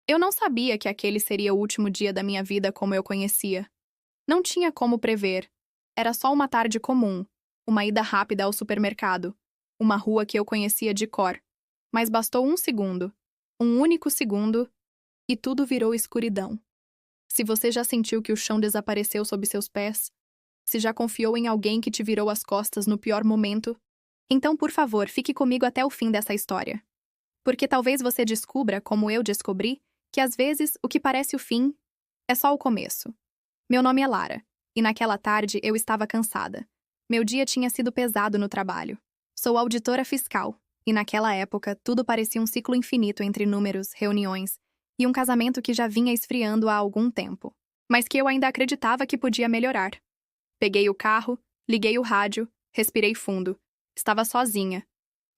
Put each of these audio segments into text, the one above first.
Eu não sabia que aquele seria o último dia da minha vida como eu conhecia. Não tinha como prever. Era só uma tarde comum, uma ida rápida ao supermercado, uma rua que eu conhecia de cor. Mas bastou um segundo, um único segundo, e tudo virou escuridão. Se você já sentiu que o chão desapareceu sob seus pés, se já confiou em alguém que te virou as costas no pior momento, então, por favor, fique comigo até o fim dessa história. Porque talvez você descubra, como eu descobri, que às vezes o que parece o fim é só o começo. Meu nome é Lara, e naquela tarde eu estava cansada. Meu dia tinha sido pesado no trabalho. Sou auditora fiscal, e naquela época tudo parecia um ciclo infinito entre números, reuniões e um casamento que já vinha esfriando há algum tempo, mas que eu ainda acreditava que podia melhorar. Peguei o carro, liguei o rádio, respirei fundo. Estava sozinha.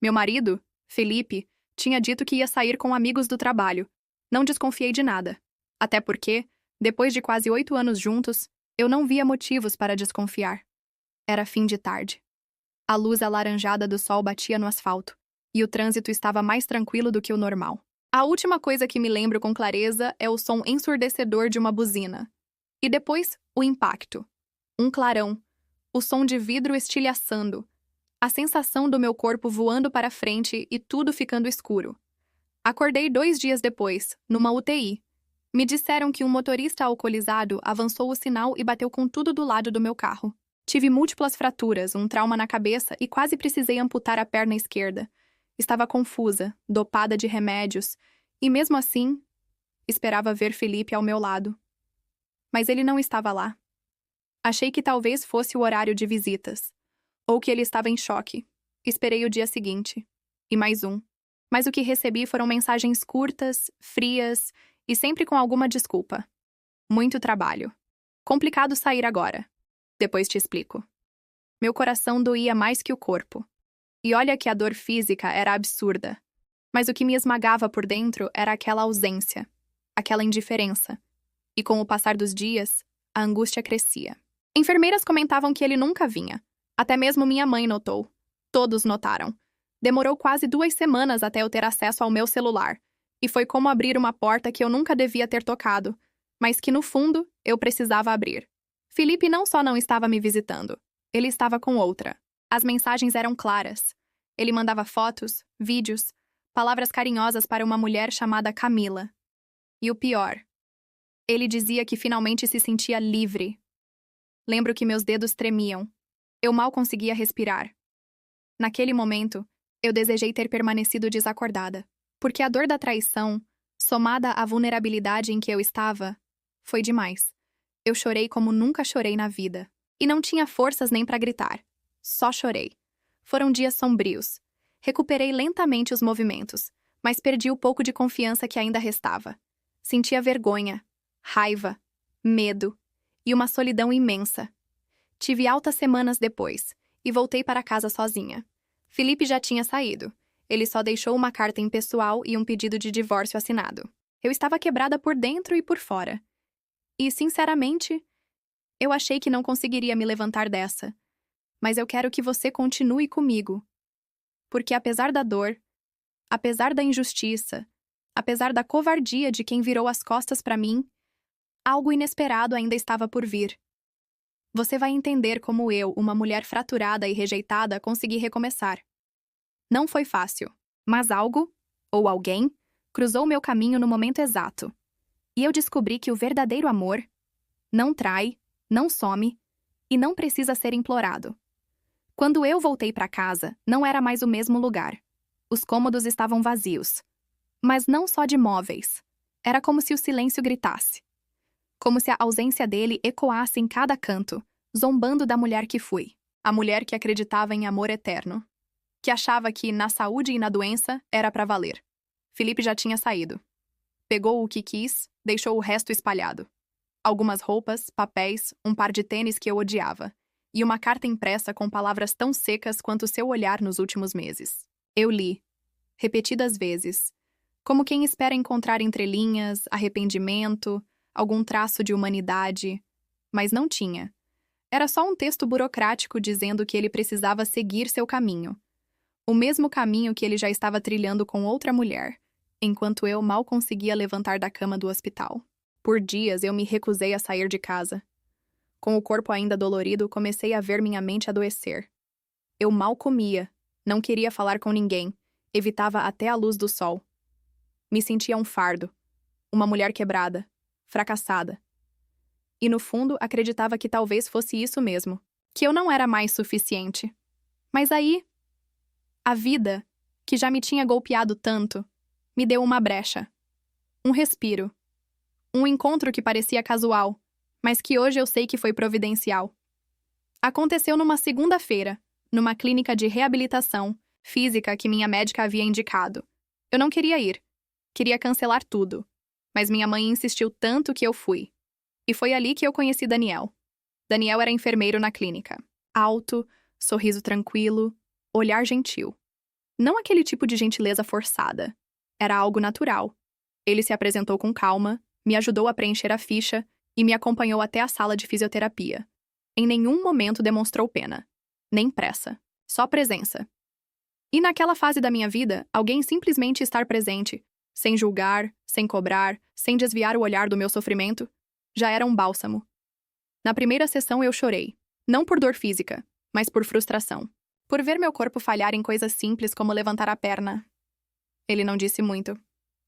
Meu marido, Felipe, tinha dito que ia sair com amigos do trabalho. Não desconfiei de nada. Até porque, depois de quase 8 anos juntos, eu não via motivos para desconfiar. Era fim de tarde. A luz alaranjada do sol batia no asfalto, e o trânsito estava mais tranquilo do que o normal. A última coisa que me lembro com clareza é o som ensurdecedor de uma buzina. E depois, o impacto. Um clarão, o som de vidro estilhaçando, a sensação do meu corpo voando para frente e tudo ficando escuro. Acordei 2 dias depois, numa UTI. Me disseram que um motorista alcoolizado avançou o sinal e bateu com tudo do lado do meu carro. Tive múltiplas fraturas, um trauma na cabeça e quase precisei amputar a perna esquerda. Estava confusa, dopada de remédios, e mesmo assim, esperava ver Felipe ao meu lado. Mas ele não estava lá. Achei que talvez fosse o horário de visitas, ou que ele estava em choque. Esperei o dia seguinte. E mais um. Mas o que recebi foram mensagens curtas, frias e sempre com alguma desculpa. Muito trabalho. Complicado sair agora. Depois te explico. Meu coração doía mais que o corpo. E olha que a dor física era absurda. Mas o que me esmagava por dentro era aquela ausência, aquela indiferença. E com o passar dos dias, a angústia crescia. Enfermeiras comentavam que ele nunca vinha. Até mesmo minha mãe notou. Todos notaram. Demorou quase 2 semanas até eu ter acesso ao meu celular. E foi como abrir uma porta que eu nunca devia ter tocado, mas que, no fundo, eu precisava abrir. Felipe não só não estava me visitando, ele estava com outra. As mensagens eram claras. Ele mandava fotos, vídeos, palavras carinhosas para uma mulher chamada Camila. E o pior, ele dizia que finalmente se sentia livre. Lembro que meus dedos tremiam. Eu mal conseguia respirar. Naquele momento, eu desejei ter permanecido desacordada, porque a dor da traição, somada à vulnerabilidade em que eu estava, foi demais. Eu chorei como nunca chorei na vida. E não tinha forças nem para gritar. Só chorei. Foram dias sombrios. Recuperei lentamente os movimentos, mas perdi o pouco de confiança que ainda restava. Sentia vergonha, raiva, medo e uma solidão imensa. Tive altas semanas depois e voltei para casa sozinha. Felipe já tinha saído. Ele só deixou uma carta impessoal e um pedido de divórcio assinado. Eu estava quebrada por dentro e por fora. E, sinceramente, eu achei que não conseguiria me levantar dessa. Mas eu quero que você continue comigo. Porque apesar da dor, apesar da injustiça, apesar da covardia de quem virou as costas para mim, algo inesperado ainda estava por vir. Você vai entender como eu, uma mulher fraturada e rejeitada, consegui recomeçar. Não foi fácil, mas algo, ou alguém, cruzou meu caminho no momento exato. E eu descobri que o verdadeiro amor não trai, não some e não precisa ser implorado. Quando eu voltei para casa, não era mais o mesmo lugar. Os cômodos estavam vazios. Mas não só de móveis. Era como se o silêncio gritasse. Como se a ausência dele ecoasse em cada canto, zombando da mulher que fui. A mulher que acreditava em amor eterno. Que achava que, na saúde e na doença, era para valer. Felipe já tinha saído. Pegou o que quis, deixou o resto espalhado. Algumas roupas, papéis, um par de tênis que eu odiava. E uma carta impressa com palavras tão secas quanto seu olhar nos últimos meses. Eu li, repetidas vezes, como quem espera encontrar entre linhas, arrependimento, algum traço de humanidade, mas não tinha. Era só um texto burocrático dizendo que ele precisava seguir seu caminho. O mesmo caminho que ele já estava trilhando com outra mulher, enquanto eu mal conseguia levantar da cama do hospital. Por dias eu me recusei a sair de casa. Com o corpo ainda dolorido, comecei a ver minha mente adoecer. Eu mal comia, não queria falar com ninguém, evitava até a luz do sol. Me sentia um fardo, uma mulher quebrada, fracassada. E no fundo acreditava que talvez fosse isso mesmo, que eu não era mais suficiente. Mas aí, a vida, que já me tinha golpeado tanto, me deu uma brecha, um respiro, um encontro que parecia casual, mas que hoje eu sei que foi providencial. Aconteceu numa segunda-feira, numa clínica de reabilitação física que minha médica havia indicado. Eu não queria ir, queria cancelar tudo, mas minha mãe insistiu tanto que eu fui. E foi ali que eu conheci Daniel. Daniel era enfermeiro na clínica. Alto, sorriso tranquilo, olhar gentil. Não aquele tipo de gentileza forçada. Era algo natural. Ele se apresentou com calma, me ajudou a preencher a ficha e me acompanhou até a sala de fisioterapia. Em nenhum momento demonstrou pena. Nem pressa. Só presença. E naquela fase da minha vida, alguém simplesmente estar presente, sem julgar, sem cobrar, sem desviar o olhar do meu sofrimento, já era um bálsamo. Na primeira sessão eu chorei. Não por dor física, mas por frustração. Por ver meu corpo falhar em coisas simples como levantar a perna. Ele não disse muito,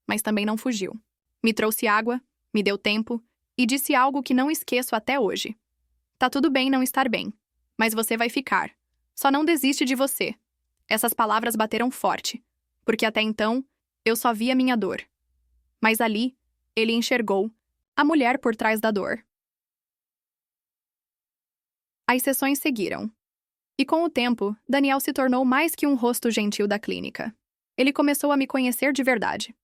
mas também não fugiu. Me trouxe água, me deu tempo e disse algo que não esqueço até hoje. Tá tudo bem não estar bem, mas você vai ficar. Só não desiste de você. Essas palavras bateram forte, porque até então eu só via minha dor. Mas ali, ele enxergou a mulher por trás da dor. As sessões seguiram. E com o tempo, Daniel se tornou mais que um rosto gentil da clínica. Ele começou a me conhecer de verdade.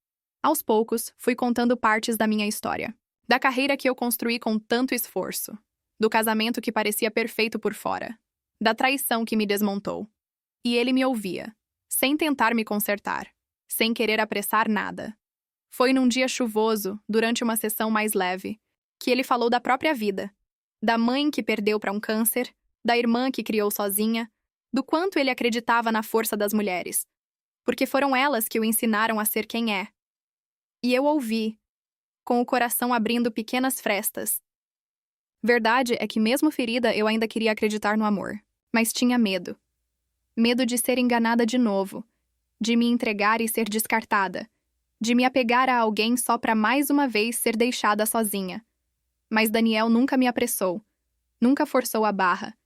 Aos poucos, fui contando partes da minha história. Da carreira que eu construí com tanto esforço. Do casamento que parecia perfeito por fora. Da traição que me desmontou. E ele me ouvia, sem tentar me consertar, sem querer apressar nada. Foi num dia chuvoso, durante uma sessão mais leve, que ele falou da própria vida. Da mãe que perdeu para um câncer, da irmã que criou sozinha, do quanto ele acreditava na força das mulheres. Porque foram elas que o ensinaram a ser quem é. E eu ouvi, com o coração abrindo pequenas frestas. Verdade é que mesmo ferida eu ainda queria acreditar no amor, mas tinha medo. Medo de ser enganada de novo, de me entregar e ser descartada, de me apegar a alguém só para mais uma vez ser deixada sozinha. Mas Daniel nunca me apressou, nunca forçou a barra.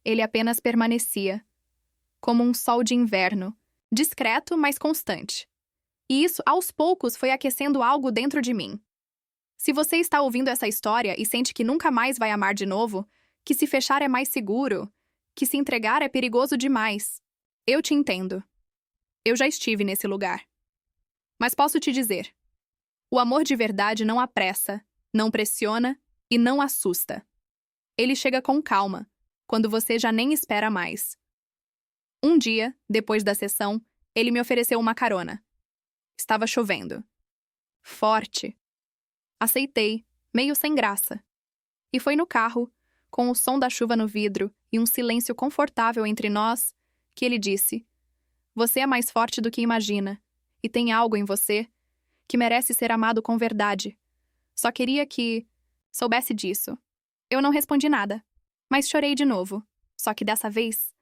Ele apenas permanecia, como um sol de inverno, discreto, mas constante. E isso, aos poucos, foi aquecendo algo dentro de mim. Se você está ouvindo essa história e sente que nunca mais vai amar de novo, que se fechar é mais seguro, que se entregar é perigoso demais, eu te entendo. Eu já estive nesse lugar. Mas posso te dizer, o amor de verdade não apressa, não pressiona e não assusta. Ele chega com calma, quando você já nem espera mais. Um dia, depois da sessão, ele me ofereceu uma carona. Estava chovendo. Forte. Aceitei, meio sem graça. E foi no carro, com o som da chuva no vidro e um silêncio confortável entre nós, que ele disse: "Você é mais forte do que imagina, e tem algo em você que merece ser amado com verdade. Só queria que soubesse disso." Eu não respondi nada, mas chorei de novo. Só que dessa vez,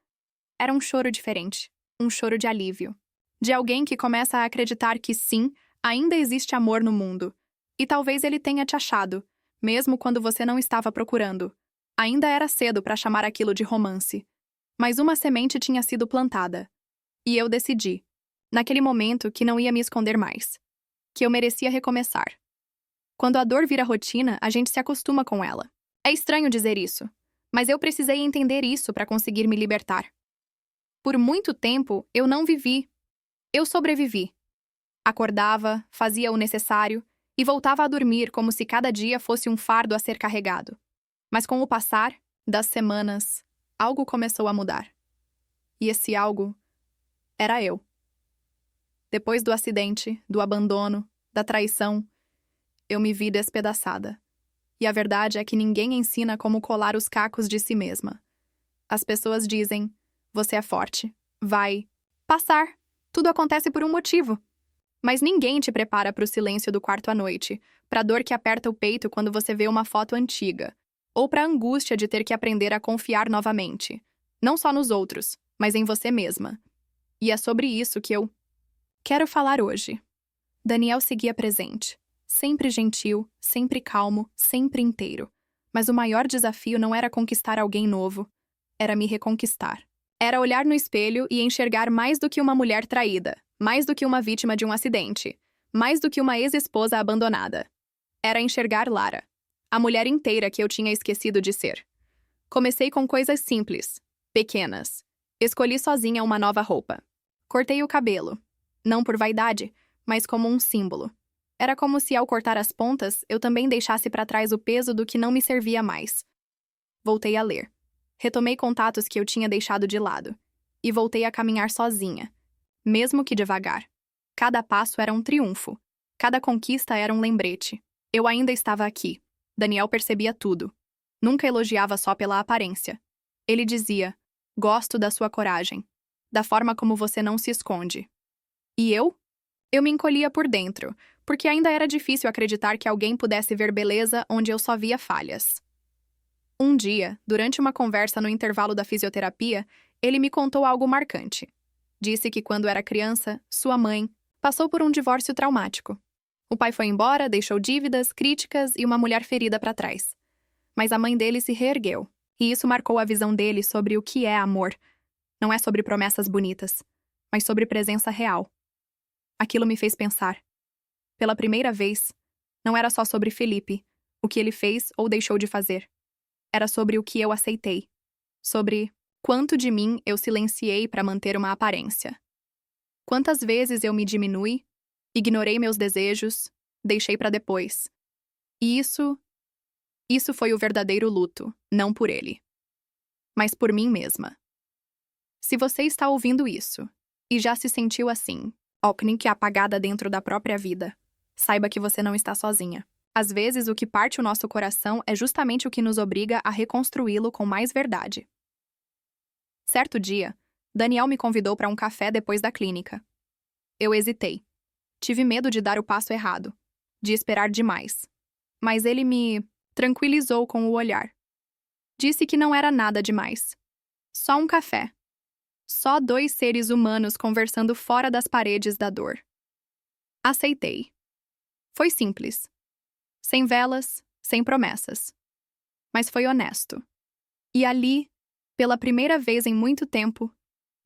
era um choro diferente, um choro de alívio. De alguém que começa a acreditar que sim, ainda existe amor no mundo. E talvez ele tenha te achado, mesmo quando você não estava procurando. Ainda era cedo para chamar aquilo de romance. Mas uma semente tinha sido plantada. E eu decidi, naquele momento, que não ia me esconder mais. Que eu merecia recomeçar. Quando a dor vira rotina, a gente se acostuma com ela. É estranho dizer isso, mas eu precisei entender isso para conseguir me libertar. Por muito tempo, eu não vivi. Eu sobrevivi. Acordava, fazia o necessário e voltava a dormir como se cada dia fosse um fardo a ser carregado. Mas com o passar das semanas, algo começou a mudar. E esse algo era eu. Depois do acidente, do abandono, da traição, eu me vi despedaçada. E a verdade é que ninguém ensina como colar os cacos de si mesma. As pessoas dizem: "Você é forte. Vai passar. Tudo acontece por um motivo." Mas ninguém te prepara para o silêncio do quarto à noite, para a dor que aperta o peito quando você vê uma foto antiga, ou para a angústia de ter que aprender a confiar novamente, não só nos outros, mas em você mesma. E é sobre isso que eu quero falar hoje. Daniel seguia presente, sempre gentil, sempre calmo, sempre inteiro. Mas o maior desafio não era conquistar alguém novo, era me reconquistar. Era olhar no espelho e enxergar mais do que uma mulher traída, mais do que uma vítima de um acidente, mais do que uma ex-esposa abandonada. Era enxergar Lara, a mulher inteira que eu tinha esquecido de ser. Comecei com coisas simples, pequenas. Escolhi sozinha uma nova roupa. Cortei o cabelo, não por vaidade, mas como um símbolo. Era como se, ao cortar as pontas, eu também deixasse para trás o peso do que não me servia mais. Voltei a ler. Retomei contatos que eu tinha deixado de lado. E voltei a caminhar sozinha, mesmo que devagar. Cada passo era um triunfo. Cada conquista era um lembrete. Eu ainda estava aqui. Daniel percebia tudo. Nunca elogiava só pela aparência. Ele dizia: "Gosto da sua coragem, da forma como você não se esconde." E eu? Eu me encolhia por dentro, porque ainda era difícil acreditar que alguém pudesse ver beleza onde eu só via falhas. Um dia, durante uma conversa no intervalo da fisioterapia, ele me contou algo marcante. Disse que quando era criança, sua mãe passou por um divórcio traumático. O pai foi embora, deixou dívidas, críticas e uma mulher ferida para trás. Mas a mãe dele se reergueu, e isso marcou a visão dele sobre o que é amor. Não é sobre promessas bonitas, mas sobre presença real. Aquilo me fez pensar. Pela primeira vez, não era só sobre Felipe, o que ele fez ou deixou de fazer. Era sobre o que eu aceitei. Sobre quanto de mim eu silenciei para manter uma aparência. Quantas vezes eu me diminui, ignorei meus desejos, deixei para depois. E isso foi o verdadeiro luto, não por ele, mas por mim mesma. Se você está ouvindo isso e já se sentiu assim, que apagada dentro da própria vida, saiba que você não está sozinha. Às vezes, o que parte o nosso coração é justamente o que nos obriga a reconstruí-lo com mais verdade. Certo dia, Daniel me convidou para um café depois da clínica. Eu hesitei. Tive medo de dar o passo errado, de esperar demais. Mas ele me tranquilizou com o olhar. Disse que não era nada demais. Só um café. Só dois seres humanos conversando fora das paredes da dor. Aceitei. Foi simples. Sem velas, sem promessas. Mas foi honesto. E ali, pela primeira vez em muito tempo,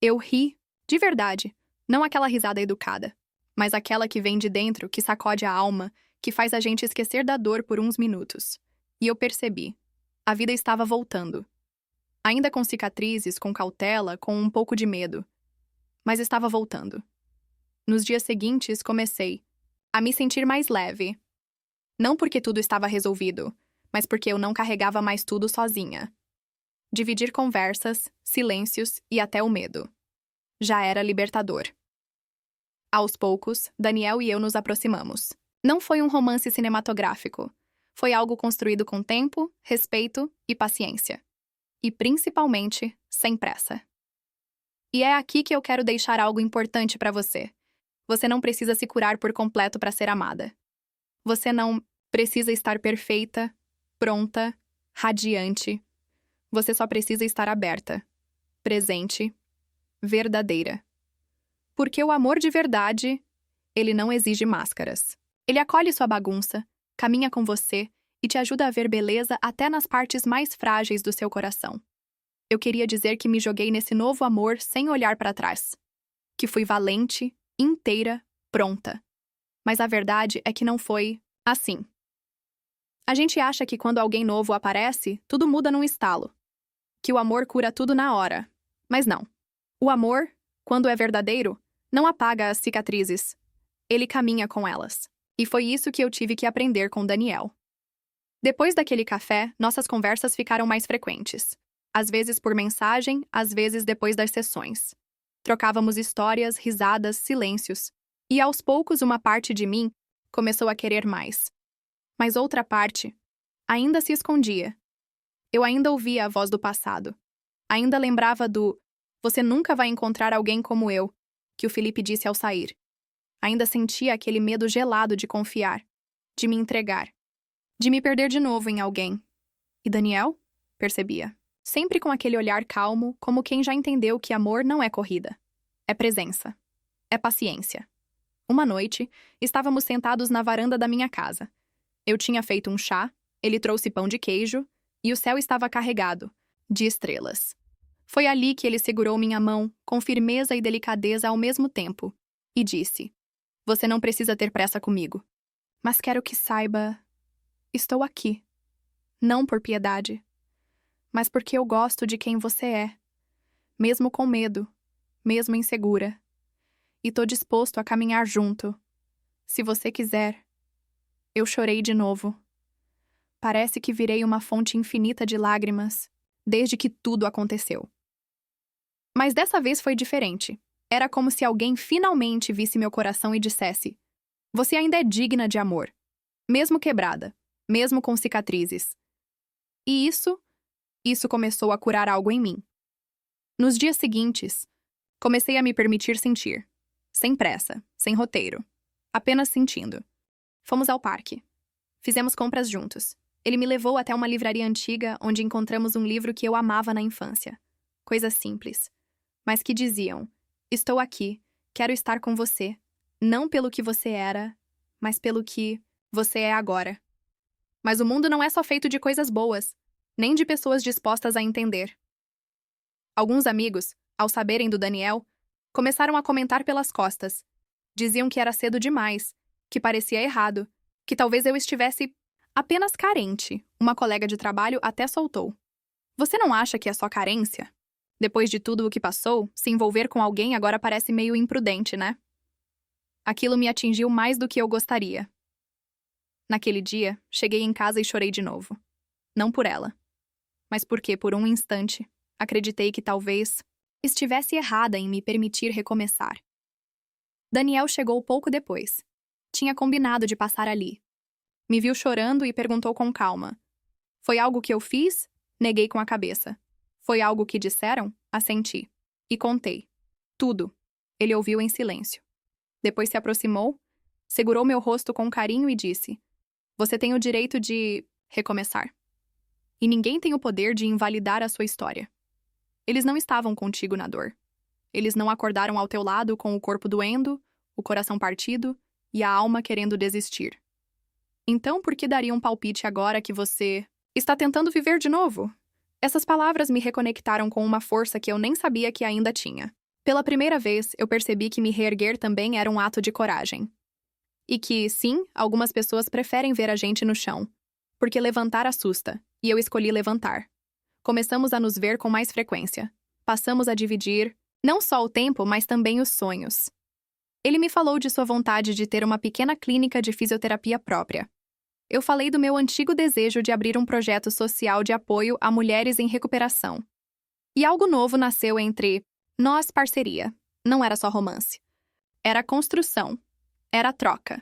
eu ri, de verdade, não aquela risada educada, mas aquela que vem de dentro, que sacode a alma, que faz a gente esquecer da dor por uns minutos. E eu percebi. A vida estava voltando. Ainda com cicatrizes, com cautela, com um pouco de medo. Mas estava voltando. Nos dias seguintes, comecei a me sentir mais leve. Não porque tudo estava resolvido, mas porque eu não carregava mais tudo sozinha. Dividir conversas, silêncios e até o medo. Já era libertador. Aos poucos, Daniel e eu nos aproximamos. Não foi um romance cinematográfico. Foi algo construído com tempo, respeito e paciência. E, principalmente, sem pressa. E é aqui que eu quero deixar algo importante para você. Você não precisa se curar por completo para ser amada. Você não precisa estar perfeita, pronta, radiante. Você só precisa estar aberta, presente, verdadeira. Porque o amor de verdade, ele não exige máscaras. Ele acolhe sua bagunça, caminha com você e te ajuda a ver beleza até nas partes mais frágeis do seu coração. Eu queria dizer que me joguei nesse novo amor sem olhar para trás. Que fui valente, inteira, pronta. Mas a verdade é que não foi assim. A gente acha que quando alguém novo aparece, tudo muda num estalo. Que o amor cura tudo na hora. Mas não. O amor, quando é verdadeiro, não apaga as cicatrizes. Ele caminha com elas. E foi isso que eu tive que aprender com Daniel. Depois daquele café, nossas conversas ficaram mais frequentes. Às vezes por mensagem, às vezes depois das sessões. Trocávamos histórias, risadas, silêncios. E aos poucos uma parte de mim começou a querer mais. Mas outra parte ainda se escondia. Eu ainda ouvia a voz do passado. Ainda lembrava do "você nunca vai encontrar alguém como eu", que o Felipe disse ao sair. Ainda sentia aquele medo gelado de confiar, de me entregar, de me perder de novo em alguém. E Daniel? Percebia. Sempre com aquele olhar calmo, como quem já entendeu que amor não é corrida. É presença. É paciência. Uma noite, estávamos sentados na varanda da minha casa. Eu tinha feito um chá, ele trouxe pão de queijo, e o céu estava carregado de estrelas. Foi ali que ele segurou minha mão, com firmeza e delicadeza ao mesmo tempo, e disse: "Você não precisa ter pressa comigo. Mas quero que saiba, estou aqui. Não por piedade, mas porque eu gosto de quem você é, mesmo com medo, mesmo insegura. E tô disposto a caminhar junto. Se você quiser." Eu chorei de novo. Parece que virei uma fonte infinita de lágrimas, desde que tudo aconteceu. Mas dessa vez foi diferente. Era como se alguém finalmente visse meu coração e dissesse: "Você ainda é digna de amor, mesmo quebrada, mesmo com cicatrizes." E isso começou a curar algo em mim. Nos dias seguintes, comecei a me permitir sentir. Sem pressa, sem roteiro. Apenas sentindo. Fomos ao parque. Fizemos compras juntos. Ele me levou até uma livraria antiga onde encontramos um livro que eu amava na infância. Coisas simples, mas que diziam: "Estou aqui, quero estar com você, não pelo que você era, mas pelo que você é agora." Mas o mundo não é só feito de coisas boas, nem de pessoas dispostas a entender. Alguns amigos, ao saberem do Daniel, começaram a comentar pelas costas. Diziam que era cedo demais, que parecia errado, que talvez eu estivesse apenas carente. Uma colega de trabalho até soltou: "Você não acha que é só carência? Depois de tudo o que passou, se envolver com alguém agora parece meio imprudente, né?" Aquilo me atingiu mais do que eu gostaria. Naquele dia, cheguei em casa e chorei de novo. Não por ela, mas porque, por um instante, acreditei que talvez estivesse errada em me permitir recomeçar. Daniel chegou pouco depois. Tinha combinado de passar ali. Me viu chorando e perguntou com calma: "Foi algo que eu fiz?" Neguei com a cabeça. "Foi algo que disseram?" Assenti. E contei. Tudo. Ele ouviu em silêncio. Depois se aproximou, segurou meu rosto com carinho e disse: "Você tem o direito de recomeçar. E ninguém tem o poder de invalidar a sua história. Eles não estavam contigo na dor. Eles não acordaram ao teu lado com o corpo doendo, o coração partido e a alma querendo desistir. Então, por que daria um palpite agora que você está tentando viver de novo?" Essas palavras me reconectaram com uma força que eu nem sabia que ainda tinha. Pela primeira vez, eu percebi que me reerguer também era um ato de coragem. E que, sim, algumas pessoas preferem ver a gente no chão, porque levantar assusta, e eu escolhi levantar. Começamos a nos ver com mais frequência. Passamos a dividir, não só o tempo, mas também os sonhos. Ele me falou de sua vontade de ter uma pequena clínica de fisioterapia própria. Eu falei do meu antigo desejo de abrir um projeto social de apoio a mulheres em recuperação. E algo novo nasceu entre nós, parceria. Não era só romance. Era construção. Era troca.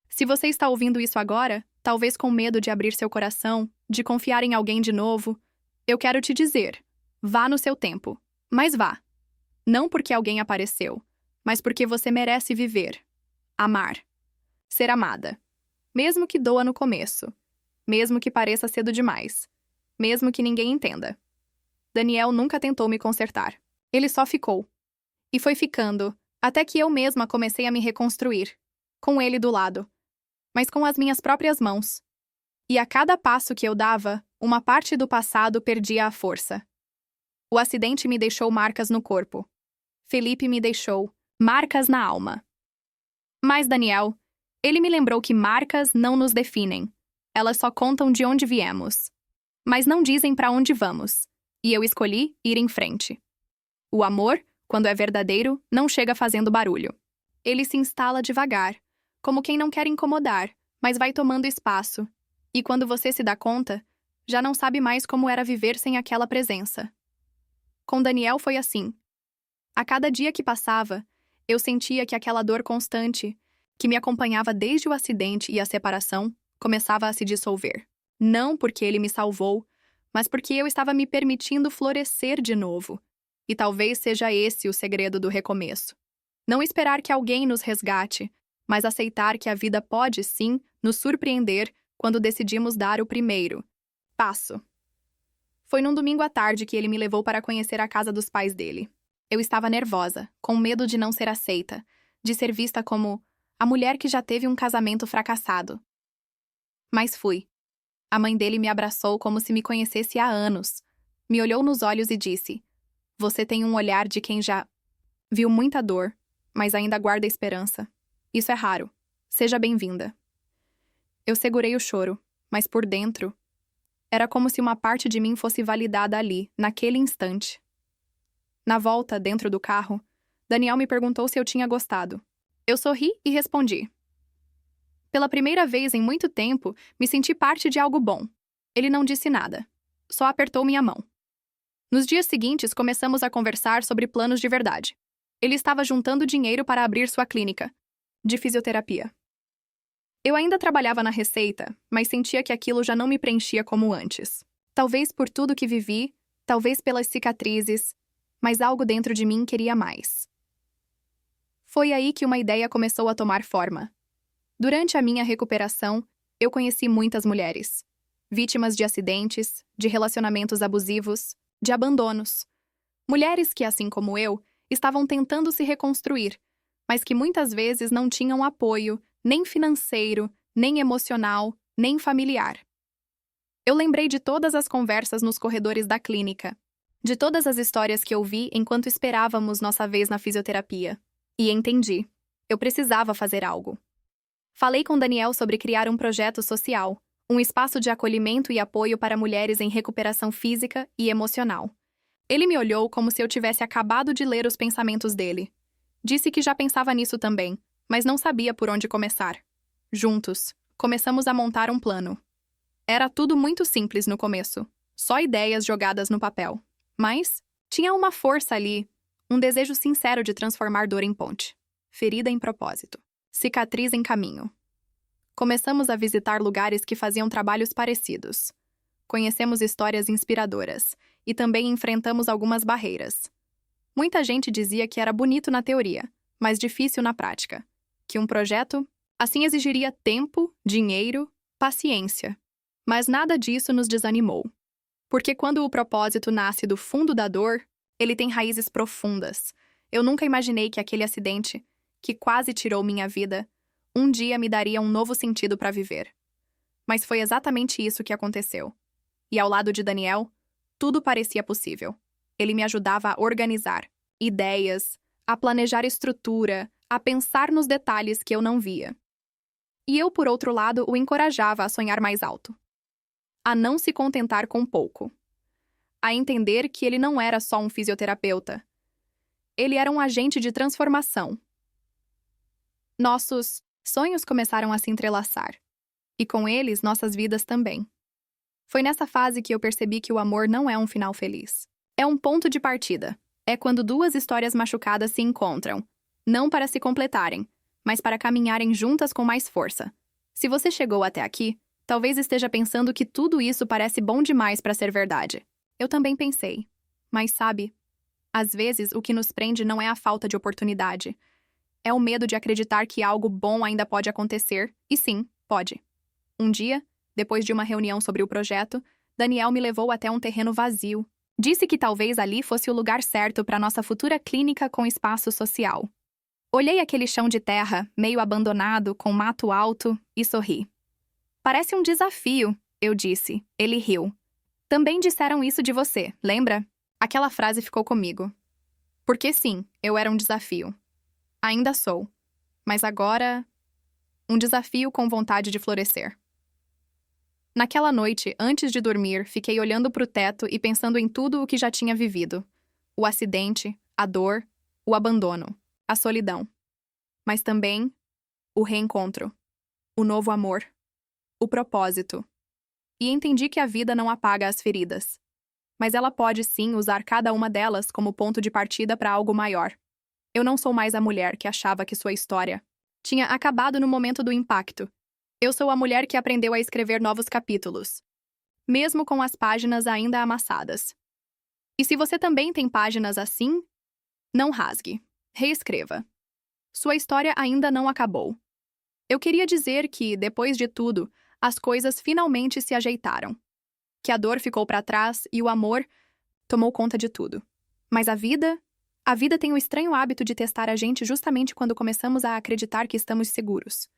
Se você está ouvindo isso agora, talvez com medo de abrir seu coração, de confiar em alguém de novo, eu quero te dizer: vá no seu tempo. Mas vá. Não porque alguém apareceu, mas porque você merece viver. Amar. Ser amada. Mesmo que doa no começo. Mesmo que pareça cedo demais. Mesmo que ninguém entenda. Daniel nunca tentou me consertar. Ele só ficou. E foi ficando, até que eu mesma comecei a me reconstruir. Com ele do lado. Mas com as minhas próprias mãos. E a cada passo que eu dava, uma parte do passado perdia a força. O acidente me deixou marcas no corpo. Felipe me deixou marcas na alma. Mas Daniel, ele me lembrou que marcas não nos definem. Elas só contam de onde viemos. Mas não dizem para onde vamos. E eu escolhi ir em frente. O amor, quando é verdadeiro, não chega fazendo barulho. Ele se instala devagar, como quem não quer incomodar, mas vai tomando espaço. E quando você se dá conta, já não sabe mais como era viver sem aquela presença. Com Daniel foi assim. A cada dia que passava, eu sentia que aquela dor constante, que me acompanhava desde o acidente e a separação, começava a se dissolver. Não porque ele me salvou, mas porque eu estava me permitindo florescer de novo. E talvez seja esse o segredo do recomeço. Não esperar que alguém nos resgate, mas aceitar que a vida pode, sim, nos surpreender quando decidimos dar o primeiro passo. Foi num domingo à tarde que ele me levou para conhecer a casa dos pais dele. Eu estava nervosa, com medo de não ser aceita, de ser vista como a mulher que já teve um casamento fracassado. Mas fui. A mãe dele me abraçou como se me conhecesse há anos. Me olhou nos olhos e disse: "Você tem um olhar de quem já viu muita dor, mas ainda guarda esperança. Isso é raro. Seja bem-vinda." Eu segurei o choro, mas por dentro, era como se uma parte de mim fosse validada ali, naquele instante. Na volta, dentro do carro, Daniel me perguntou se eu tinha gostado. Eu sorri e respondi. Pela primeira vez em muito tempo, me senti parte de algo bom. Ele não disse nada. Só apertou minha mão. Nos dias seguintes, começamos a conversar sobre planos de verdade. Ele estava juntando dinheiro para abrir sua clínica de fisioterapia. Eu ainda trabalhava na receita, mas sentia que aquilo já não me preenchia como antes. Talvez por tudo que vivi, talvez pelas cicatrizes, mas algo dentro de mim queria mais. Foi aí que uma ideia começou a tomar forma. Durante a minha recuperação, eu conheci muitas mulheres, vítimas de acidentes, de relacionamentos abusivos, de abandonos. Mulheres que, assim como eu, estavam tentando se reconstruir, mas que muitas vezes não tinham apoio, nem financeiro, nem emocional, nem familiar. Eu lembrei de todas as conversas nos corredores da clínica, de todas as histórias que eu vi enquanto esperávamos nossa vez na fisioterapia. E entendi. Eu precisava fazer algo. Falei com Daniel sobre criar um projeto social, um espaço de acolhimento e apoio para mulheres em recuperação física e emocional. Ele me olhou como se eu tivesse acabado de ler os pensamentos dele. Disse que já pensava nisso também, mas não sabia por onde começar. Juntos, começamos a montar um plano. Era tudo muito simples no começo, só ideias jogadas no papel. Mas tinha uma força ali, um desejo sincero de transformar dor em ponte, ferida em propósito, cicatriz em caminho. Começamos a visitar lugares que faziam trabalhos parecidos. Conhecemos histórias inspiradoras e também enfrentamos algumas barreiras. Muita gente dizia que era bonito na teoria, mas difícil na prática. Que um projeto, assim, exigiria tempo, dinheiro, paciência. Mas nada disso nos desanimou. Porque quando o propósito nasce do fundo da dor, ele tem raízes profundas. Eu nunca imaginei que aquele acidente, que quase tirou minha vida, um dia me daria um novo sentido para viver. Mas foi exatamente isso que aconteceu. E ao lado de Daniel, tudo parecia possível. Ele me ajudava a organizar ideias, a planejar estrutura, a pensar nos detalhes que eu não via. E eu, por outro lado, o encorajava a sonhar mais alto. A não se contentar com pouco. A entender que ele não era só um fisioterapeuta. Ele era um agente de transformação. Nossos sonhos começaram a se entrelaçar. E com eles, nossas vidas também. Foi nessa fase que eu percebi que o amor não é um final feliz. É um ponto de partida. É quando duas histórias machucadas se encontram, não para se completarem, mas para caminharem juntas com mais força. Se você chegou até aqui, talvez esteja pensando que tudo isso parece bom demais para ser verdade. Eu também pensei. Mas sabe, às vezes o que nos prende não é a falta de oportunidade. É o medo de acreditar que algo bom ainda pode acontecer, e sim, pode. Um dia, depois de uma reunião sobre o projeto, Daniel me levou até um terreno vazio. Disse que talvez ali fosse o lugar certo para nossa futura clínica com espaço social. Olhei aquele chão de terra, meio abandonado, com mato alto, e sorri. "Parece um desafio", eu disse. Ele riu. "Também disseram isso de você, lembra?" Aquela frase ficou comigo. Porque sim, eu era um desafio. Ainda sou. Mas agora, um desafio com vontade de florescer. Naquela noite, antes de dormir, fiquei olhando para o teto e pensando em tudo o que já tinha vivido. O acidente, a dor, o abandono, a solidão. Mas também o reencontro, o novo amor, o propósito. E entendi que a vida não apaga as feridas. Mas ela pode sim usar cada uma delas como ponto de partida para algo maior. Eu não sou mais a mulher que achava que sua história tinha acabado no momento do impacto. Eu sou a mulher que aprendeu a escrever novos capítulos, mesmo com as páginas ainda amassadas. E se você também tem páginas assim, não rasgue, reescreva. Sua história ainda não acabou. Eu queria dizer que, depois de tudo, as coisas finalmente se ajeitaram. Que a dor ficou para trás e o amor tomou conta de tudo. Mas a vida tem o estranho hábito de testar a gente justamente quando começamos a acreditar que estamos seguros.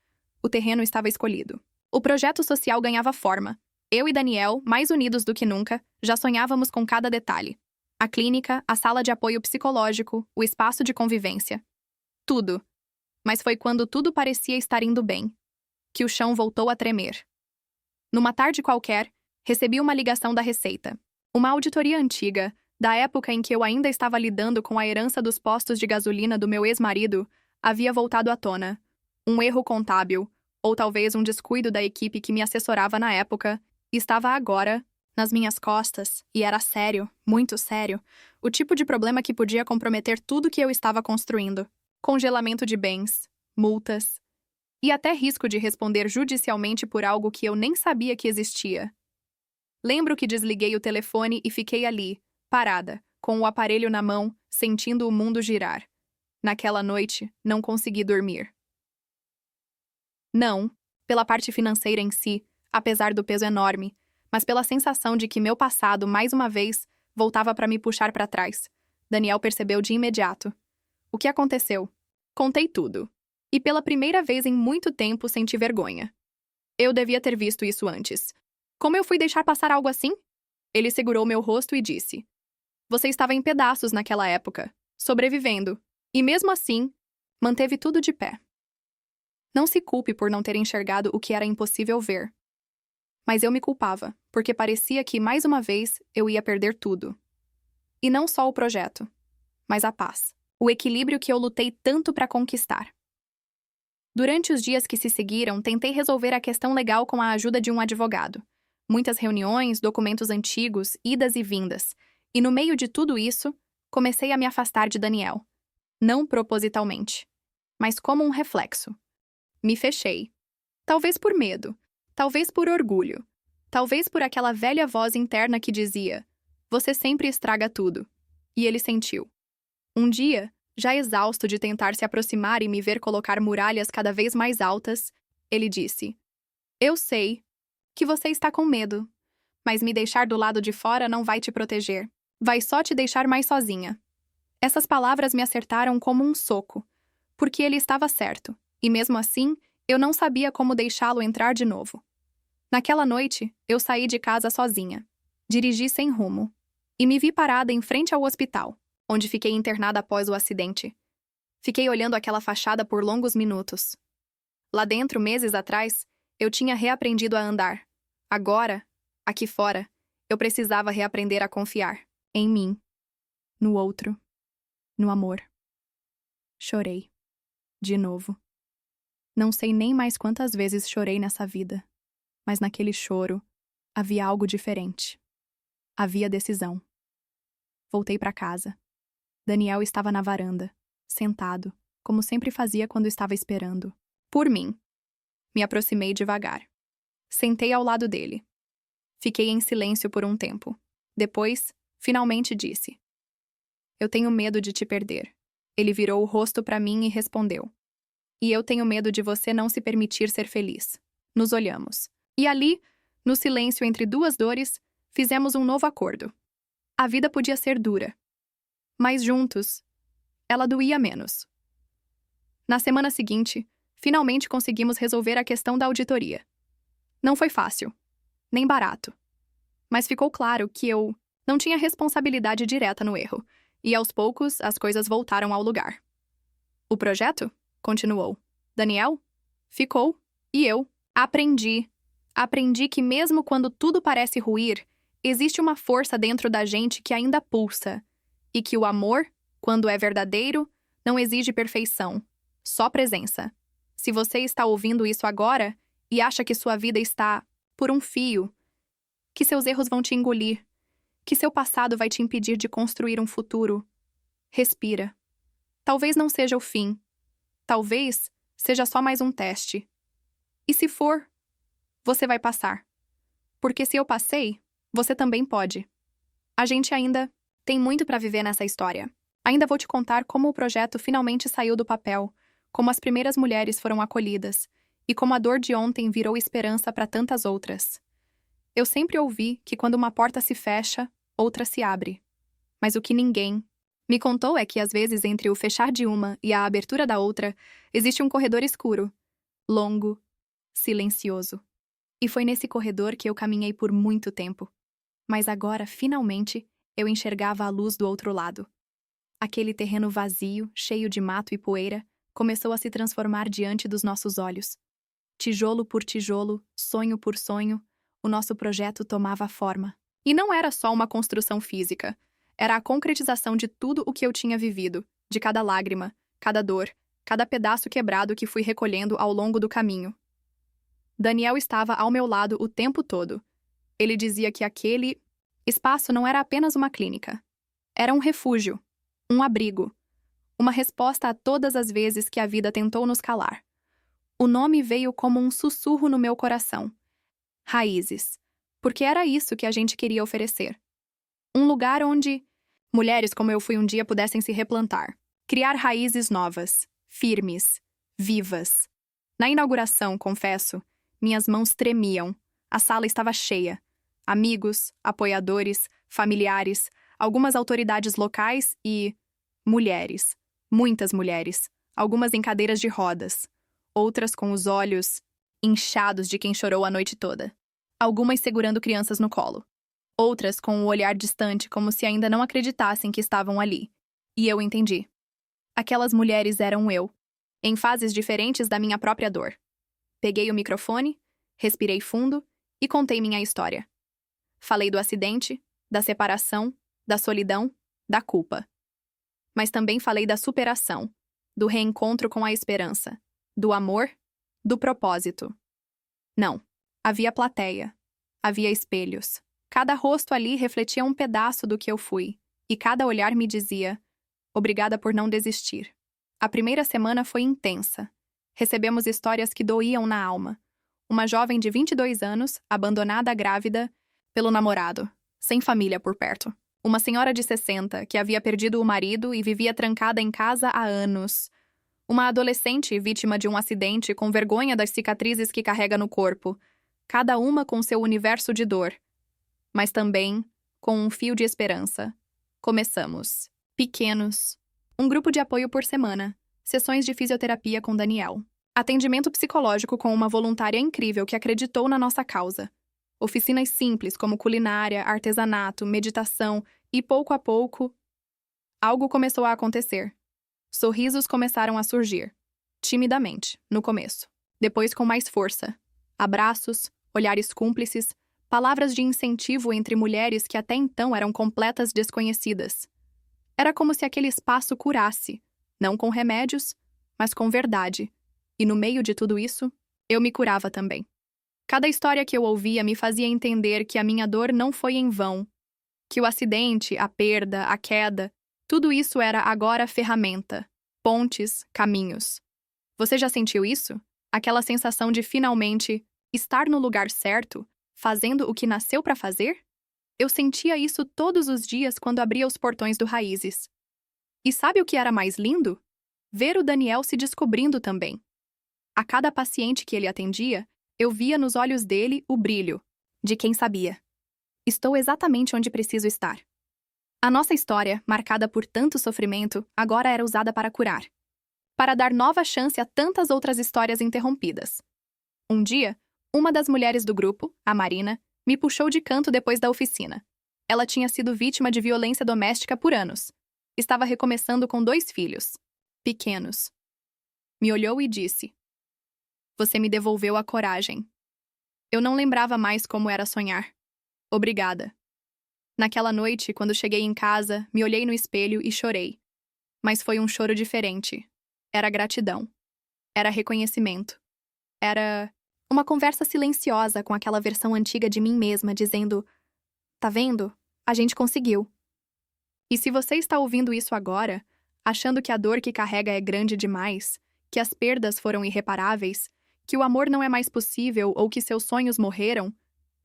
O terreno estava escolhido. O projeto social ganhava forma. Eu e Daniel, mais unidos do que nunca, já sonhávamos com cada detalhe. A clínica, a sala de apoio psicológico, o espaço de convivência. Tudo. Mas foi quando tudo parecia estar indo bem que o chão voltou a tremer. Numa tarde qualquer, recebi uma ligação da Receita. Uma auditoria antiga, da época em que eu ainda estava lidando com a herança dos postos de gasolina do meu ex-marido, havia voltado à tona. Um erro contábil, ou talvez um descuido da equipe que me assessorava na época, estava agora nas minhas costas, e era sério, muito sério, o tipo de problema que podia comprometer tudo que eu estava construindo. Congelamento de bens, multas, e até risco de responder judicialmente por algo que eu nem sabia que existia. Lembro que desliguei o telefone e fiquei ali, parada, com o aparelho na mão, sentindo o mundo girar. Naquela noite, não consegui dormir. Não, pela parte financeira em si, apesar do peso enorme, mas pela sensação de que meu passado, mais uma vez, voltava para me puxar para trás. Daniel percebeu de imediato. O que aconteceu? Contei tudo. E pela primeira vez em muito tempo senti vergonha. Eu devia ter visto isso antes. Como eu fui deixar passar algo assim? Ele segurou meu rosto e disse: Você estava em pedaços naquela época, sobrevivendo, e mesmo assim, manteve tudo de pé. Não se culpe por não ter enxergado o que era impossível ver. Mas eu me culpava, porque parecia que, mais uma vez, eu ia perder tudo. E não só o projeto, mas a paz. O equilíbrio que eu lutei tanto para conquistar. Durante os dias que se seguiram, tentei resolver a questão legal com a ajuda de um advogado. Muitas reuniões, documentos antigos, idas e vindas. E no meio de tudo isso, comecei a me afastar de Daniel. Não propositalmente, mas como um reflexo. Me fechei. Talvez por medo, talvez por orgulho, talvez por aquela velha voz interna que dizia: Você sempre estraga tudo. E ele sentiu. Um dia, já exausto de tentar se aproximar e me ver colocar muralhas cada vez mais altas, ele disse: Eu sei que você está com medo, mas me deixar do lado de fora não vai te proteger. Vai só te deixar mais sozinha. Essas palavras me acertaram como um soco, porque ele estava certo, e mesmo assim, eu não sabia como deixá-lo entrar de novo. Naquela noite, eu saí de casa sozinha. Dirigi sem rumo. E me vi parada em frente ao hospital, onde fiquei internada após o acidente. Fiquei olhando aquela fachada por longos minutos. Lá dentro, meses atrás, eu tinha reaprendido a andar. Agora, aqui fora, eu precisava reaprender a confiar. Em mim. No outro. No amor. Chorei. De novo. Não sei nem mais quantas vezes chorei nessa vida. Mas naquele choro, havia algo diferente. Havia decisão. Voltei para casa. Daniel estava na varanda, sentado, como sempre fazia quando estava esperando. Por mim. Me aproximei devagar. Sentei ao lado dele. Fiquei em silêncio por um tempo. Depois, finalmente disse: Eu tenho medo de te perder. Ele virou o rosto para mim e respondeu: E eu tenho medo de você não se permitir ser feliz. Nos olhamos. E ali, no silêncio entre duas dores, fizemos um novo acordo. A vida podia ser dura. Mas juntos, ela doía menos. Na semana seguinte, finalmente conseguimos resolver a questão da auditoria. Não foi fácil, nem barato. Mas ficou claro que eu não tinha responsabilidade direta no erro, e aos poucos as coisas voltaram ao lugar. O projeto? Continuou. Daniel? Ficou. E eu? Aprendi. Aprendi que mesmo quando tudo parece ruir, existe uma força dentro da gente que ainda pulsa. E que o amor, quando é verdadeiro, não exige perfeição, só presença. Se você está ouvindo isso agora e acha que sua vida está por um fio, que seus erros vão te engolir, que seu passado vai te impedir de construir um futuro, respira. Talvez não seja o fim. Talvez seja só mais um teste. E se for, você vai passar. Porque se eu passei, você também pode. A gente ainda tem muito para viver nessa história. Ainda vou te contar como o projeto finalmente saiu do papel, como as primeiras mulheres foram acolhidas, e como a dor de ontem virou esperança para tantas outras. Eu sempre ouvi que quando uma porta se fecha, outra se abre. Mas o que ninguém me contou é que às vezes entre o fechar de uma e a abertura da outra, existe um corredor escuro, longo, silencioso. E foi nesse corredor que eu caminhei por muito tempo. Mas agora, finalmente, eu enxergava a luz do outro lado. Aquele terreno vazio, cheio de mato e poeira, começou a se transformar diante dos nossos olhos. Tijolo por tijolo, sonho por sonho, o nosso projeto tomava forma. E não era só uma construção física. Era a concretização de tudo o que eu tinha vivido, de cada lágrima, cada dor, cada pedaço quebrado que fui recolhendo ao longo do caminho. Daniel estava ao meu lado o tempo todo. Ele dizia que aquele espaço não era apenas uma clínica. Era um refúgio, um abrigo, uma resposta a todas as vezes que a vida tentou nos calar. O nome veio como um sussurro no meu coração. Raízes. Porque era isso que a gente queria oferecer. Um lugar onde mulheres como eu fui um dia pudessem se replantar. Criar raízes novas, firmes, vivas. Na inauguração, confesso, minhas mãos tremiam. A sala estava cheia. Amigos, apoiadores, familiares, algumas autoridades locais e mulheres. Muitas mulheres. Algumas em cadeiras de rodas. Outras com os olhos inchados de quem chorou a noite toda. Algumas segurando crianças no colo. Outras com o olhar distante, como se ainda não acreditassem que estavam ali. E eu entendi. Aquelas mulheres eram eu, em fases diferentes da minha própria dor. Peguei o microfone, respirei fundo e contei minha história. Falei do acidente, da separação, da solidão, da culpa. Mas também falei da superação, do reencontro com a esperança, do amor, do propósito. Não, havia plateia, havia espelhos. Cada rosto ali refletia um pedaço do que eu fui, e cada olhar me dizia: obrigada por não desistir. A primeira semana foi intensa. Recebemos histórias que doíam na alma. Uma jovem de 22 anos, abandonada grávida pelo namorado, sem família por perto. Uma senhora de 60, que havia perdido o marido e vivia trancada em casa há anos. Uma adolescente vítima de um acidente com vergonha das cicatrizes que carrega no corpo, cada uma com seu universo de dor, mas também com um fio de esperança. Começamos. Pequenos. Um grupo de apoio por semana. Sessões de fisioterapia com Daniel. Atendimento psicológico com uma voluntária incrível que acreditou na nossa causa. Oficinas simples como culinária, artesanato, meditação e, pouco a pouco, algo começou a acontecer. Sorrisos começaram a surgir. Timidamente, no começo. Depois com mais força. Abraços, olhares cúmplices, palavras de incentivo entre mulheres que até então eram completas desconhecidas. Era como se aquele espaço curasse, não com remédios, mas com verdade. E no meio de tudo isso, eu me curava também. Cada história que eu ouvia me fazia entender que a minha dor não foi em vão, que o acidente, a perda, a queda, tudo isso era agora ferramenta, pontes, caminhos. Você já sentiu isso? Aquela sensação de finalmente estar no lugar certo, fazendo o que nasceu para fazer? Eu sentia isso todos os dias quando abria os portões do Raízes. E sabe o que era mais lindo? Ver o Daniel se descobrindo também. A cada paciente que ele atendia, eu via nos olhos dele o brilho de quem sabia. Estou exatamente onde preciso estar. A nossa história, marcada por tanto sofrimento, agora era usada para curar. Para dar nova chance a tantas outras histórias interrompidas. Um dia, uma das mulheres do grupo, a Marina, me puxou de canto depois da oficina. Ela tinha sido vítima de violência doméstica por anos. Estava recomeçando com 2 filhos, pequenos. Me olhou e disse: você me devolveu a coragem. Eu não lembrava mais como era sonhar. Obrigada. Naquela noite, quando cheguei em casa, me olhei no espelho e chorei. Mas foi um choro diferente. Era gratidão. Era reconhecimento. Era uma conversa silenciosa com aquela versão antiga de mim mesma, dizendo: tá vendo? A gente conseguiu. E se você está ouvindo isso agora, achando que a dor que carrega é grande demais, que as perdas foram irreparáveis, que o amor não é mais possível ou que seus sonhos morreram,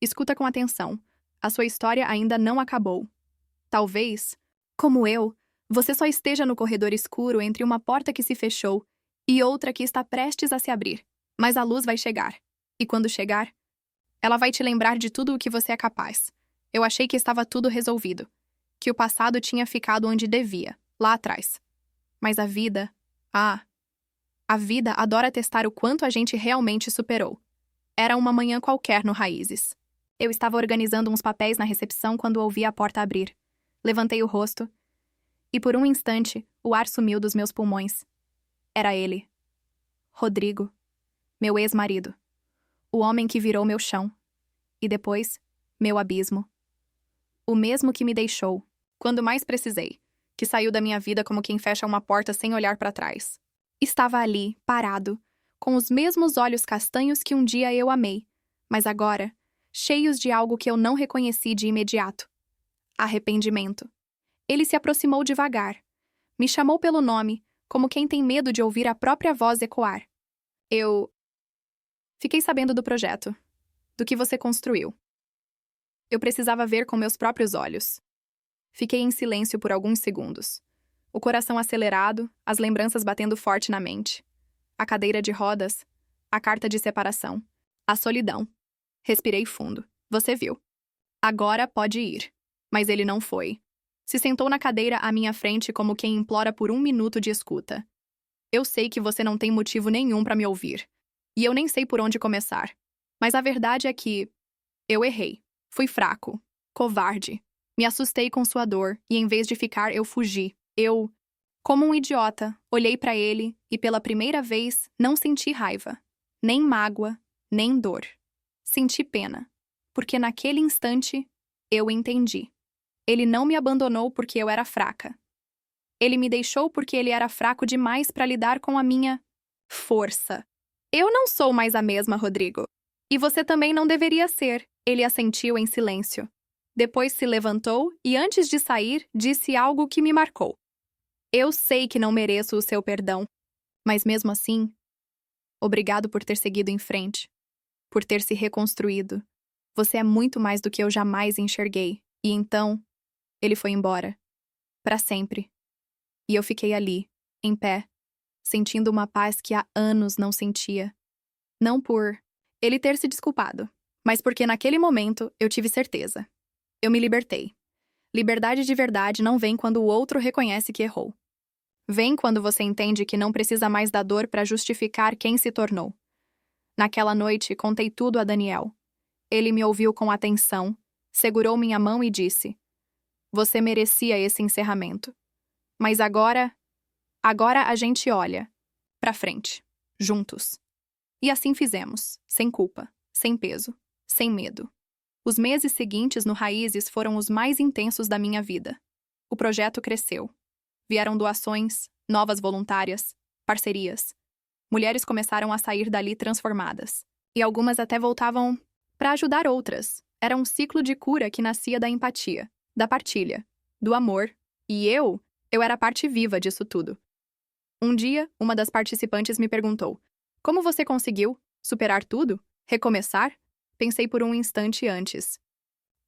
escuta com atenção. A sua história ainda não acabou. Talvez, como eu, você só esteja no corredor escuro entre uma porta que se fechou e outra que está prestes a se abrir. Mas a luz vai chegar. E quando chegar, ela vai te lembrar de tudo o que você é capaz. Eu achei que estava tudo resolvido, que o passado tinha ficado onde devia, lá atrás. Mas a vida adora testar o quanto a gente realmente superou. Era uma manhã qualquer no Raízes. Eu estava organizando uns papéis na recepção quando ouvi a porta abrir. Levantei o rosto e, por um instante, o ar sumiu dos meus pulmões. Era ele. Rodrigo. Meu ex-marido. O homem que virou meu chão. E depois, meu abismo. O mesmo que me deixou, quando mais precisei, que saiu da minha vida como quem fecha uma porta sem olhar para trás. Estava ali, parado, com os mesmos olhos castanhos que um dia eu amei, mas agora, cheios de algo que eu não reconheci de imediato. Arrependimento. Ele se aproximou devagar. Me chamou pelo nome, como quem tem medo de ouvir a própria voz ecoar. Eu fiquei sabendo do projeto, do que você construiu. Eu precisava ver com meus próprios olhos. Fiquei em silêncio por alguns segundos. O coração acelerado, as lembranças batendo forte na mente. A cadeira de rodas, a carta de separação, a solidão. Respirei fundo. Você viu. Agora pode ir. Mas ele não foi. Se sentou na cadeira à minha frente como quem implora por um minuto de escuta. Eu sei que você não tem motivo nenhum para me ouvir. E eu nem sei por onde começar. Mas a verdade é que eu errei. Fui fraco. Covarde. Me assustei com sua dor e, em vez de ficar, eu fugi. Eu, como um idiota, olhei para ele e, pela primeira vez, não senti raiva. Nem mágoa, nem dor. Senti pena. Porque naquele instante, eu entendi. Ele não me abandonou porque eu era fraca. Ele me deixou porque ele era fraco demais para lidar com a minha força. Eu não sou mais a mesma, Rodrigo. E você também não deveria ser. Ele assentiu em silêncio. Depois se levantou e, antes de sair, disse algo que me marcou. Eu sei que não mereço o seu perdão, mas mesmo assim, obrigado por ter seguido em frente, por ter se reconstruído. Você é muito mais do que eu jamais enxerguei. E então, ele foi embora. Para sempre. E eu fiquei ali, em pé, sentindo uma paz que há anos não sentia. Não por ele ter se desculpado, mas porque naquele momento eu tive certeza. Eu me libertei. Liberdade de verdade não vem quando o outro reconhece que errou. Vem quando você entende que não precisa mais da dor para justificar quem se tornou. Naquela noite, contei tudo a Daniel. Ele me ouviu com atenção, segurou minha mão e disse: Você merecia esse encerramento. Mas agora a gente olha pra frente, juntos. E assim fizemos, sem culpa, sem peso, sem medo. Os meses seguintes no Raízes foram os mais intensos da minha vida. O projeto cresceu. Vieram doações, novas voluntárias, parcerias. Mulheres começaram a sair dali transformadas. E algumas até voltavam para ajudar outras. Era um ciclo de cura que nascia da empatia, da partilha, do amor. E eu era parte viva disso tudo. Um dia, uma das participantes me perguntou: Como você conseguiu superar tudo? Recomeçar? Pensei por um instante antes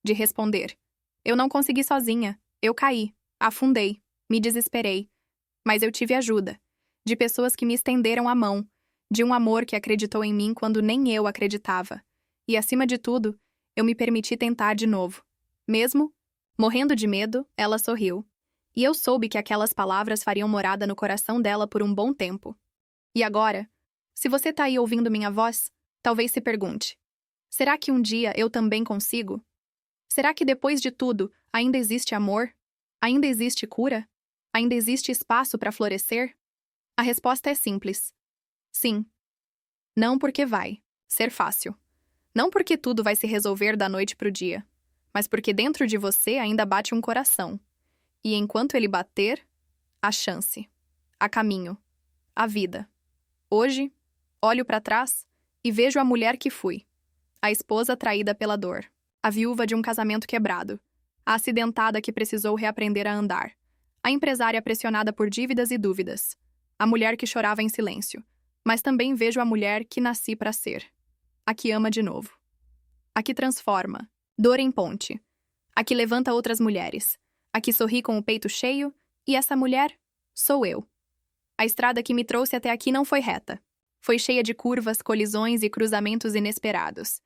de responder. Eu não consegui sozinha. Eu caí, afundei, me desesperei. Mas eu tive ajuda. De pessoas que me estenderam a mão. De um amor que acreditou em mim quando nem eu acreditava. E, acima de tudo, eu me permiti tentar de novo. Mesmo morrendo de medo, ela sorriu. E eu soube que aquelas palavras fariam morada no coração dela por um bom tempo. E agora, se você tá aí ouvindo minha voz, talvez se pergunte: será que um dia eu também consigo? Será que depois de tudo ainda existe amor? Ainda existe cura? Ainda existe espaço para florescer? A resposta é simples. Sim. Não porque vai ser fácil. Não porque tudo vai se resolver da noite pro dia. Mas porque dentro de você ainda bate um coração. E enquanto ele bater, há chance. Há caminho. Há vida. Hoje, olho para trás e vejo a mulher que fui. A esposa traída pela dor. A viúva de um casamento quebrado. A acidentada que precisou reaprender a andar. A empresária pressionada por dívidas e dúvidas. A mulher que chorava em silêncio. Mas também vejo a mulher que nasci para ser. A que ama de novo. A que transforma. Dor em ponte. A que levanta outras mulheres. A que sorri com o peito cheio. E essa mulher sou eu. A estrada que me trouxe até aqui não foi reta. Foi cheia de curvas, colisões e cruzamentos inesperados.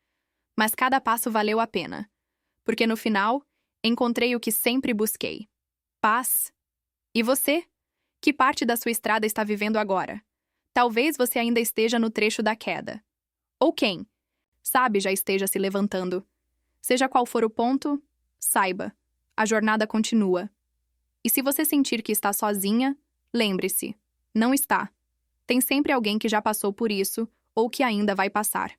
Mas cada passo valeu a pena. Porque no final, encontrei o que sempre busquei: paz. E você? Que parte da sua estrada está vivendo agora? Talvez você ainda esteja no trecho da queda. Ou quem sabe já esteja se levantando. Seja qual for o ponto, saiba, a jornada continua. E se você sentir que está sozinha, lembre-se, não está. Tem sempre alguém que já passou por isso ou que ainda vai passar.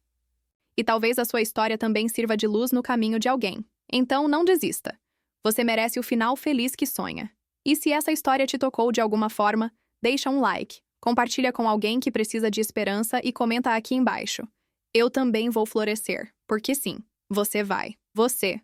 E talvez a sua história também sirva de luz no caminho de alguém. Então não desista. Você merece o final feliz que sonha. E se essa história te tocou de alguma forma, deixa um like, compartilha com alguém que precisa de esperança e comenta aqui embaixo. Eu também vou florescer, porque sim, você vai. Você